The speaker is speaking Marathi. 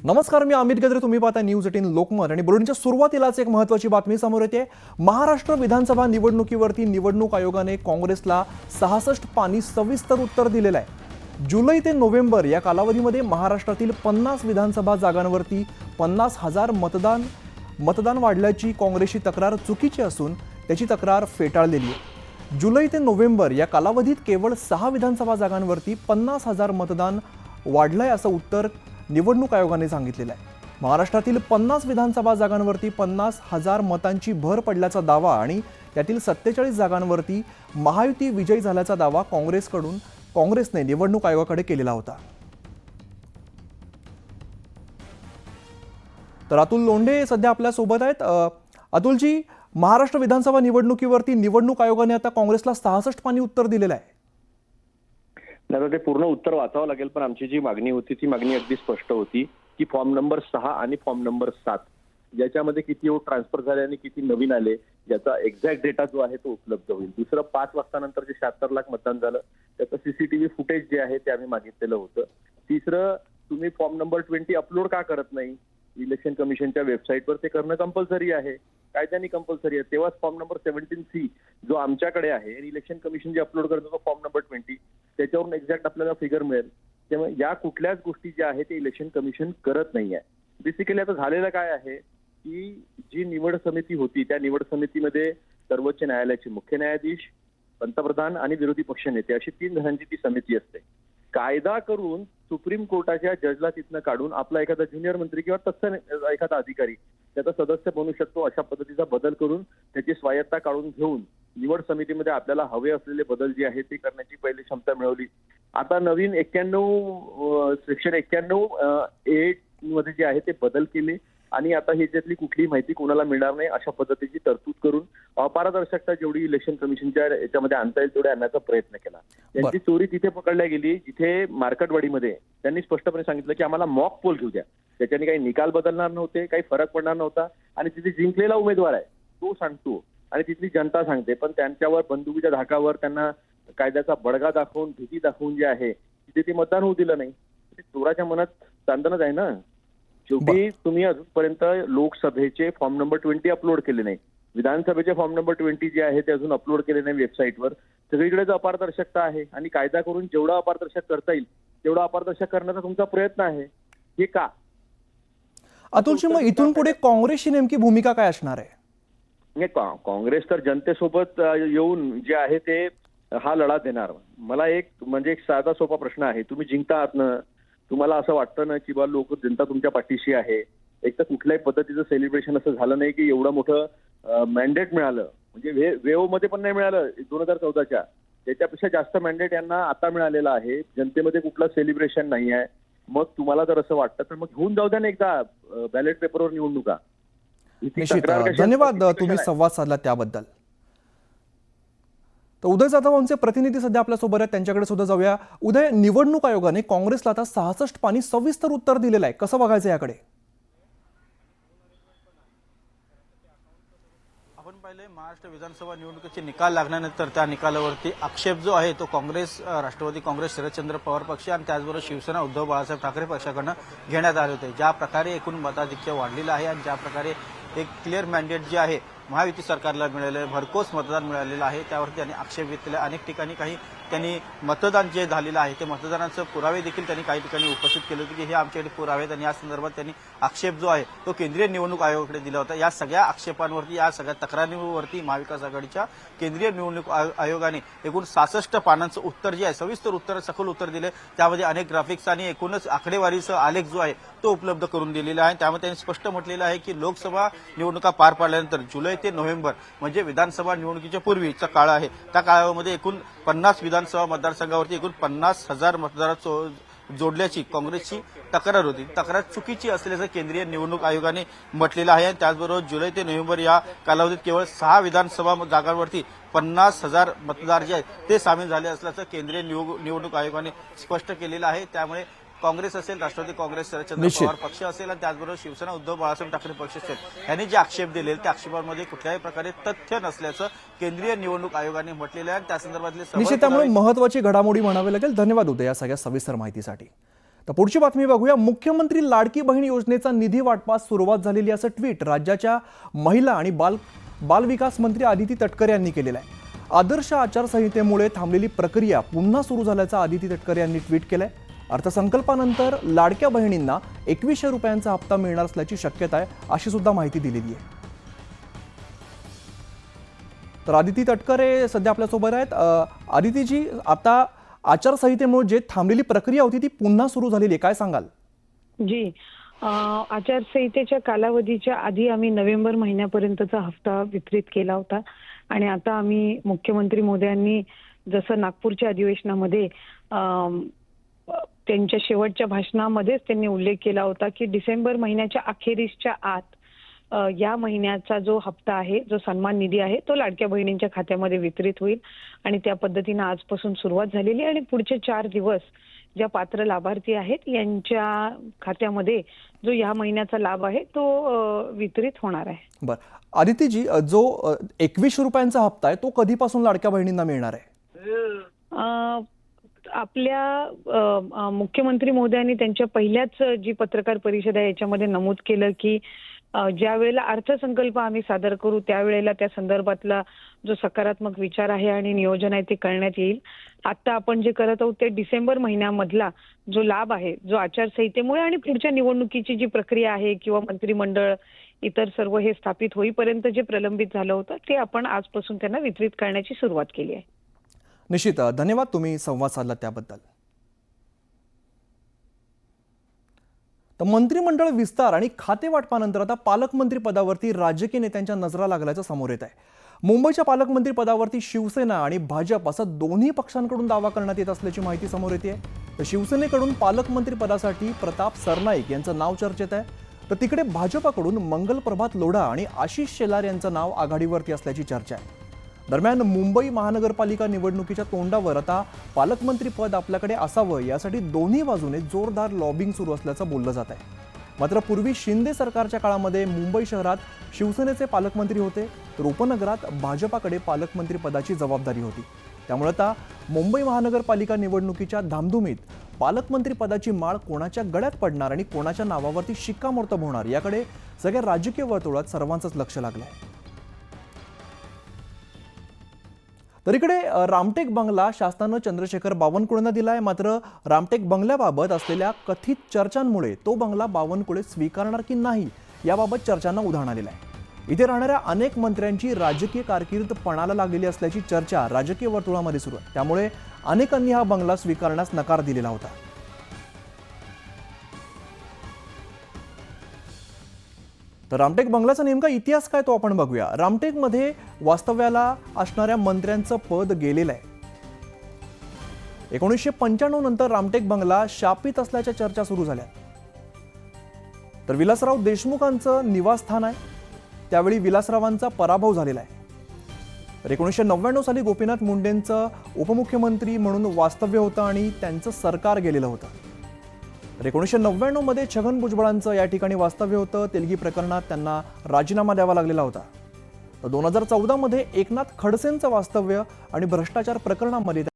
नमस्कार, मी अमित गद्रे. तुम्ही पाहता न्यूज 18 लोकमत. आणि बुलेटिनच्या सुरुवातीलाच एक महत्त्वाची बातमी समोर येते. महाराष्ट्र विधानसभा निवडणुकीवरती निवडणूक आयोगाने काँग्रेसला 66 पानी सविस्तर उत्तर दिलेलं आहे. जुलै ते नोव्हेंबर या कालावधीमध्ये महाराष्ट्रातील 50 विधानसभा जागांवरती 50,000 मतदान वाढल्याची काँग्रेसची तक्रार चुकीची असून त्याची तक्रार फेटाळलेली आहे. जुलै ते नोव्हेंबर या कालावधीत केवळ 6 विधानसभा जागांवरती 50,000 मतदान वाढलंय असं उत्तर निवडणूक आयोगाने सांगितलेलं आहे. महाराष्ट्रातील 50 विधानसभा जागांवरती 50,000 मतांची भर पडल्याचा दावा आणि त्यातील 47 जागांवरती महायुती विजयी झाल्याचा दावा काँग्रेसने निवडणूक आयोगाकडे केलेला होता. तर अतुल लोंढे सध्या आपल्या सोबत आहेत. अतुलजी, महाराष्ट्र विधानसभा निवडणुकीवरती निवडणूक आयोगाने आता काँग्रेसला 66 पानी उत्तर दिलेलं आहे. नाही, ते पूर्ण उत्तर वाचावं लागेल, पण आमची जी मागणी होती ती मागणी अगदी स्पष्ट होती की फॉर्म नंबर 6 आणि फॉर्म नंबर 7 याच्यामध्ये किती वोट ट्रान्सफर झाले आणि किती नवीन आले याचा एक्झॅक्ट डेटा जो आहे तो उपलब्ध होईल. दुसरं, 5 वाजता नंतर जे 76 लाख मतदान झालं त्याचं सीसीटीव्ही फुटेज जे आहे ते आम्ही मागितलेलं होतं. तिसरं, तुम्ही फॉर्म नंबर 20 अपलोड का करत नाही इलेक्शन कमिशनच्या वेबसाईटवर? ते करणं कंपल्सरी आहे, कायद्याने कंपल्सरी आहे. तेव्हाच फॉर्म नंबर 17C जो आमच्याकडे आहे आणि इलेक्शन कमिशन जे अपलोड करतो फॉर्म नंबर 20 त्याच्यावरून एक्झॅक्ट आपल्याला फिगर मिळेल. त्यामुळे या कुठल्याच गोष्टी ज्या आहेत ते इलेक्शन कमिशन करत नाहीये. बेसिकली आता झालेलं काय आहे की जी निवड समिती होती त्या निवड समितीमध्ये सर्वोच्च न्यायालयाचे मुख्य न्यायाधीश, पंतप्रधान आणि विरोधी पक्षनेते अशी 3 जणांची ती समिती असते. कायदा करून सुप्रीम कोर्टाच्या जजला तिथनं काढून आपला एखादा ज्युनियर मंत्री किंवा तत्सम एखादा अधिकारी त्याचा सदस्य बनू शकतो अशा पद्धतीचा बदल करून त्याची स्वायत्ता काढून घेऊन निवड समितीमध्ये आपल्याला हवे असलेले बदल जे आहेत ते करण्याची पहिली क्षमता मिळवली. आता नवीन 91 सेक्शन 91A मध्ये जे आहे ते बदल केले आणि आता ह्याच्यातली कुठलीही माहिती कोणाला मिळणार नाही अशा पद्धतीची तरतूद करून अपारदर्शकता जेवढी इलेक्शन कमिशनच्या याच्यामध्ये आणता येईल तेवढे आणण्याचा प्रयत्न केला. त्यांची चोरी तिथे पकडल्या गेली जिथे मार्केटवाडीमध्ये त्यांनी स्पष्टपणे सांगितलं की आम्हाला मॉक पोल घेऊ द्या. त्याच्याने काही निकाल बदलणार नव्हते, काही फरक पडणार नव्हता आणि तिथे जिंकलेला उमेदवार आहे तो सांगतो आणि तिथली जनता सांगते, पण त्यांच्यावर बंदुकीच्या धाकावर त्यांना कायद्याचा बडगा दाखवून भीती दाखवून जे आहे तिथे ते मतदान होऊ दिलं नाही. चोराच्या मनात चांदणच आहे ना. शेवटी तुम्ही अजूनपर्यंत लोकसभेचे फॉर्म नंबर 20 अपलोड केले नाही, विधानसभेचे फॉर्म नंबर 20 जे आहे ते अजून अपलोड केले नाही वेबसाईटवर. सगळीकडेच अपारदर्शकता आहे आणि कायदा करून जेवढा अपारदर्शक करता येईल तेवढा अपारदर्शक करण्याचा तुमचा प्रयत्न आहे. हे का? अतुलजी, मग इथून पुढे काँग्रेसची नेमकी भूमिका काय असणार आहे? काँग्रेस तर जनतेसोबत येऊन जे आहे ते हा लढा देणार. मला एक साधा सोपा प्रश्न आहे. तुम्ही जिंकता आहात ना, तुम्हाला असं वाटतं ना की बा लोक जनता तुमच्या पाठीशी आहे. एक तर कुठल्याही पद्धतीचं सेलिब्रेशन असं झालं नाही की एवढं मोठं मॅन्डेट मिळालं, म्हणजे वेव मध्ये पण नाही मिळालं 2014च्या, त्याच्यापेक्षा जास्त मॅन्डेट यांना आता मिळालेला आहे. जनतेमध्ये कुठलं सेलिब्रेशन नाही आहे. मग तुम्हाला जर असं वाटतं तर मग घेऊन जाऊ द्या ना एकदा बॅलेट पेपरवर निवडणुका. धन्यवाद, तुम्ही संवाद साधला त्याबद्दल. तर उदय जाधव आमचे प्रतिनिधी सध्या आपल्या सोबत आहेत, त्यांच्याकडे सुद्धा जाऊया. उदय, निवडणूक आयोगाने काँग्रेसला आता 66 पानी सविस्तर उत्तर दिलेलं आहे, कसं बघायचं याकडे? आपण पाहिले महाराष्ट्र विधानसभा निवडणुकीचे निकाल लागल्यानंतर त्या निकालावरती आक्षेप जो आहे तो काँग्रेस, राष्ट्रवादी काँग्रेस, शरदचंद्र पवार पक्ष आणि त्याचबरोबर शिवसेना उद्धव बाळासाहेब ठाकरे पक्षाकडून घेण्यात आले होते. ज्या प्रकारे एकूण मताधिक्य वाढलेलं आहे आणि ज्या प्रकारे एक क्लिअर मॅन्डेट जे आहे महायुती सरकारला मिळालेलं, भरघोस मतदान मिळालेलं आहे, त्यावरती त्यांनी आक्षेप घेतलेला. अनेक ठिकाणी त्यांनी मतदान जे झालेलं आहे ते मतदानाचे पुरावे देखील त्यांनी काही ठिकाणी उपस्थित केले होते की हे आमच्याकडे पुरावे आहेत आणि या संदर्भात त्यांनी आक्षेप जो आहे तो केंद्रीय निवडणूक आयोगाकडे दिला होता. या सगळ्या आक्षेपांवरती, या सगळ्या तक्रारींवरती महाविकास आघाडीच्या केंद्रीय निवडणूक आयोगाने एकूण 66 पानांचं उत्तर जे आहे, सविस्तर उत्तर, सखोल उत्तर दिले. त्यामध्ये अनेक ग्राफिक्स आणि एकूणच आकडेवारीचा आलेख जो आहे तो उपलब्ध करून दिलेला आहे. त्यामध्ये त्यांनी स्पष्ट म्हटलेलं आहे की लोकसभा निवडणुका पार पाडल्यानंतर जुलै ते नोव्हेंबर म्हणजे विधानसभा निवडणुकीच्या पूर्वीचा काळ आहे, त्या काळामध्ये एकूण 50 विधानसभा मतदारसंघावरती एकूण 50,000 मतदार जोडल्याची काँग्रेसची तक्रार होती. तक्रार चुकीची असल्याचं केंद्रीय निवडणूक आयोगाने म्हटलेलं आहे. त्याचबरोबर जुलै ते नोव्हेंबर या कालावधीत केवळ 6 विधानसभा जागांवरती 50,000 मतदार जे आहेत ते सामील झाले असल्याचं केंद्रीय निवडणूक आयोगाने स्पष्ट केलेलं आहे. त्यामुळे काँग्रेस असेल, राष्ट्रवादी काँग्रेस, शरदचंद्र पवार पक्ष असेल आणि त्याचबरोबर शिवसेना उद्धव बाळासाहेब ठाकरे पक्ष असेल, यांनी जे आक्षेप दिले त्या आक्षेपांमध्ये कुठल्याही प्रकारे तथ्य नसल्याचं केंद्रीय निवडणूक आयोगाने म्हटलेलं आहे. त्या संदर्भातले निश्चित त्यामुळे महत्त्वाची घडामोडी म्हणावी लागेल. धन्यवाद उदय या सगळ्या सविस्तर माहितीसाठी. तर पुढची बातमी बघूया. मुख्यमंत्री लाडकी बहीण योजनेचा निधी वाटपास सुरुवात झालेली असं ट्विट राज्याच्या महिला आणि बालविकास मंत्री आदिती तटकरे यांनी केलेलं आहे. आदर्श आचारसंहितेमुळे थांबलेली प्रक्रिया पुन्हा सुरू झाल्याचं आदिती तटकरे यांनी ट्विट केलंय. अर्थसंकल्पानंतर लाडक्या बहिणींना 2100 रुपयांचा हप्ता मिळणार असल्याची शक्यता आहे, अशी सुद्धा माहिती दिलेली आहे. तर आदिती तटकरे सध्या आपल्यासोबत आहेत. आदितीजी, आता आचारसंहितेमुळे जे थांबलेली प्रक्रिया होती ती पुन्हा सुरू झालेली आहे, काय सांगाल? जी आचारसंहितेच्या कालावधीच्या आधी आम्ही नोव्हेंबर महिन्यापर्यंतचा हप्ता वितरित केला होता आणि आता आम्ही मुख्यमंत्री मोदयांनी जसं नागपूरच्या अधिवेशनामध्ये त्यांच्या शेवटच्या भाषणामध्येच त्यांनी उल्लेख केला होता की डिसेंबर महिन्याच्या अखेरीसच्या आत या महिन्याचा जो हप्ता आहे, जो सन्मान निधी आहे, तो लाडक्या बहिणींच्या खात्यामध्ये वितरित होईल आणि त्या पद्धतीने आजपासून सुरुवात झालेली आहे आणि पुढचे 4 दिवस ज्या पात्र लाभार्थी आहेत यांच्या खात्यामध्ये जो या महिन्याचा लाभ आहे तो वितरित होणार आहे. बरं आदितीजी, जो 2100 रुपयांचा हप्ता आहे तो कधीपासून लाडक्या बहिणींना मिळणार आहे? आपल्या मुख्यमंत्री महोदयांनी त्यांच्या पहिल्याच जी पत्रकार परिषद आहे याच्यामध्ये नमूद केलं की ज्या वेळेला अर्थसंकल्प आम्ही सादर करू त्यावेळेला त्या संदर्भातला जो सकारात्मक विचार आहे आणि नियोजन आहे ते करण्यात येईल. आता आपण जे करत आहोत ते डिसेंबर महिन्यामधला जो लाभ आहे, जो आचारसंहितेमुळे आणि पुढच्या निवडणुकीची जी प्रक्रिया आहे किंवा मंत्रिमंडळ इतर सर्व हे स्थापित होईपर्यंत जे प्रलंबित झालं होतं ते आपण आजपासून त्यांना वितरित करण्याची सुरुवात केली आहे. निश्चित धन्यवाद, तुम्ही संवाद साधला त्याबद्दल. तर मंत्रिमंडळ विस्तार आणि खाते वाटपानंतर आता पालकमंत्री पदावरती राजकीय नेत्यांच्या नजरा लागल्याचं समोर येत आहे. मुंबईच्या पालकमंत्री पदावरती शिवसेना आणि भाजप असं दोन्ही पक्षांकडून दावा करण्यात येत असल्याची माहिती समोर येते. तर शिवसेनेकडून पालकमंत्री पदासाठी प्रताप सरनाईक यांचं नाव चर्चेत आहे, तर तिकडे भाजपकडून मंगल प्रभात लोढा आणि आशिष शेलार यांचं नाव आघाडीवरती असल्याची चर्चा आहे. दरम्यान मुंबई महानगरपालिका निवडणुकीच्या तोंडावर आता पालकमंत्री पद आपल्याकडे असावं यासाठी दोन्ही बाजूने जोरदार लॉबिंग सुरू असल्याचं बोललं जात आहे. मात्र पूर्वी शिंदे सरकारच्या काळामध्ये मुंबई शहरात शिवसेनेचे पालकमंत्री होते, तर उपनगरात भाजपाकडे पालकमंत्री पदाची जबाबदारी होती. त्यामुळे आता मुंबई महानगरपालिका निवडणुकीच्या धामधुमीत पालकमंत्री पदाची माळ कोणाच्या गळ्यात पडणार आणि कोणाच्या नावावरती शिक्कामोर्तब होणार याकडे सगळ्या राजकीय वर्तुळात सर्वांचंच लक्ष लागलं आहे. तर इकडे रामटेक बंगला शासनानं चंद्रशेखर बावनकुळेंना दिलाय. मात्र रामटेक बंगल्याबाबत असलेल्या कथित चर्चांमुळे तो बंगला बावनकुळे स्वीकारणार की नाही याबाबत चर्चांना उधाण आलेलं आहे. इथे राहणाऱ्या अनेक मंत्र्यांची राजकीय कारकीर्द पणाला लागलेली असल्याची चर्चा राजकीय वर्तुळामध्ये सुरू आहे. त्यामुळे अनेकांनी हा बंगला स्वीकारण्यास नकार दिलेला होता. तर रामटेक बंगल्याचा नेमका इतिहास काय तो आपण बघूया. रामटेकमध्ये वास्तव्याला असणाऱ्या मंत्र्यांचं पद गेलेलं आहे. 1995 नंतर रामटेक बंगला शापित असल्याच्या चर्चा सुरू झाल्या. तर विलासराव देशमुखांचं निवासस्थान आहे. त्यावेळी विलासरावांचा पराभव झालेला आहे. तर 1999 साली गोपीनाथ मुंडेंचं उपमुख्यमंत्री म्हणून वास्तव्य होतं आणि त्यांचं सरकार गेलेलं होतं. तर 1999 मध्ये छगन भुजबळांचं या ठिकाणी वास्तव्य होतं. तेलगी प्रकरणात त्यांना राजीनामा द्यावा लागलेला होता. तर 2014 मध्ये एकनाथ खडसेंचं वास्तव्य आणि भ्रष्टाचार प्रकरणामध्ये